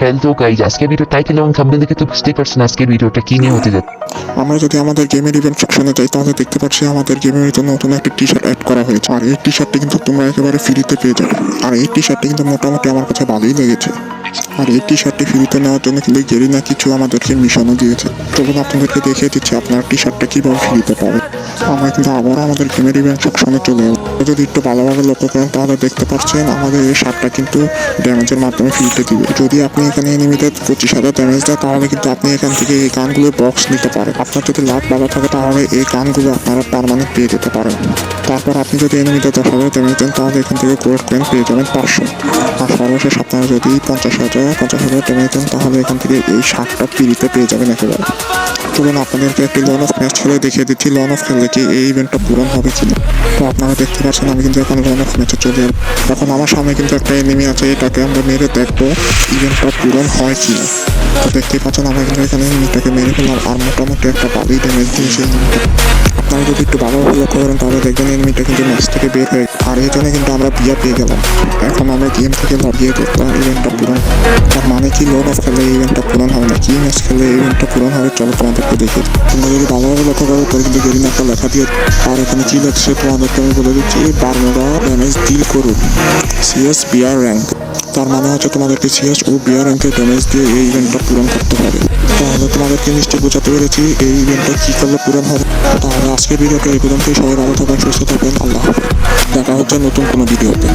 Hello guys, আজকের video title এবং thumbnail দেখে তো বুঝতেই পারছেন আজকের ভিডিওটা কি নিয়ে হতে যাচ্ছে। আমরা যদি আমাদের গেমের ইভেন্ট সেকশনে যাই তাহলে দেখতে পাচ্ছি আমাদের গেমের জন্য নতুন একটি টি শার্ট অ্যাড করা হয়েছে। আর এই টি শার্টটি কিন্তু তোমরা একেবারে ফ্রিতে পেয়ে যাবে। আর এই টি শার্টটি কিন্তু মোটামুটি আমার কাছে ভালোই লেগেছে। আর এই টি শার্টটি ফ্রিতে নেওয়ার জন্য কিন্তু গেরিনা কিছু আমাদেরকে মিশনও দিয়েছে। চলুন আপনাদেরকে দেখিয়ে দিচ্ছি আপনার টি শার্টটা কীভাবে ফ্রিতে পাবে। আমরা কিন্তু আবার আমাদের গেমের ইভেন্ট সেকশনে চলে যাবো। যদি একটু ভালোভাবে লক্ষ্য করেন তাহলে দেখতে পাচ্ছেন আমাদের এই শার্টটা কিন্তু ড্যামেজের মাধ্যমে ফ্রিতে দিবে। যদি আপনি এখানে এনিমিতে 25,000 ড্যামেজ দেয় তাহলে কিন্তু আপনি এখান থেকে এই গানগুলোর বক্স নিতে পারেন। আপনার যদি লাভ ভালো থাকে তাহলে এই গানগুলো আপনারা পার্মানেন্ট পেয়ে যেতে পারেন। তারপর আপনি যদি এনিমিতে 10,000 ড্যামেজ দেন তাহলে এখান থেকে গোল্ড কয়েন পেয়ে যাবেন 500। আর সর্বশেষ আপনারা যদি 50,000 ড্যামেজ দেন তাহলে এখান থেকে এই শার্টটা ফ্রিতে পেয়ে যাবেন একেবারে। চলুন আপনাদেরকে একটি লন অফ ম্যাচ খেলে দেখিয়ে দিচ্ছি লন অফ খেললে কি এই ইভেন্টটা পূরণ হবে কিনা। তো আপনারা দেখতে পাচ্ছেন আমি কিন্তু এখন লন অফ ম্যাচে চলে যাবো। এখন আমার সামনে কিন্তু একটা এনিমি আছে, এটাকে আমরা মেরে দেখবো ইভেন্টটা পূরণ হয় কিনা। তো দেখতেই পাচ্ছেন আমরা কিন্তু এখানে এনিমিটাকে মেরে ফেলাম আর মোটামুটি একটা ভালোই ড্যামেজ দিয়েছে এনিমিটা। আপনারা যদি একটু ভালোভাবে লক্ষ্য করেন তাহলে দেখবেন এনিমিটা কিন্তু ম্যাচ থেকে বের হয়ে আর এই জন্য কিন্তু আমরা বিয়া পেয়ে গেলাম। এখন আমরা গেম থেকে লাগিয়ে দেখবো ইভেন্টটা পূরণ। তার মানে কি লোন অফ খেলে ইভেন্টটা পূরণ হবে না, কি ম্যাচ খেলে ইভেন্টটা পূরণ হবে চলো তোমাদেরকে দেখে। তোমরা যদি ভালোভাবে লক্ষ্য করো তাহলে কিন্তু গেরিনা একটা লেখা দিয়ে আর এখানে কি লেখছে তোমাদেরকে আমি বলে দিচ্ছি, বারমুডা ড্যামেজ ডিল করুন সিএস বিআর র্যাঙ্ক। তার মানে হচ্ছে তোমাদেরকে সিএস ও বিআর র্যাঙ্কের ড্যামেজ দিয়ে এই ইভেন্টটা পূরণ করতে হবে। তাহলে তোমাদেরকে নিশ্চয়ই বোঝাতে পেরেছি এই ইভেন্টটা কী করলে পূরণ হবে। তাহলে আজকের ভিডিওটা এই পর্যন্তই। সবাই ভালো থাকবেন, সুস্থ থাকবেন, আল্লাহ হাফেজ। দেখা হচ্ছে নতুন কোনো ভিডিওতে।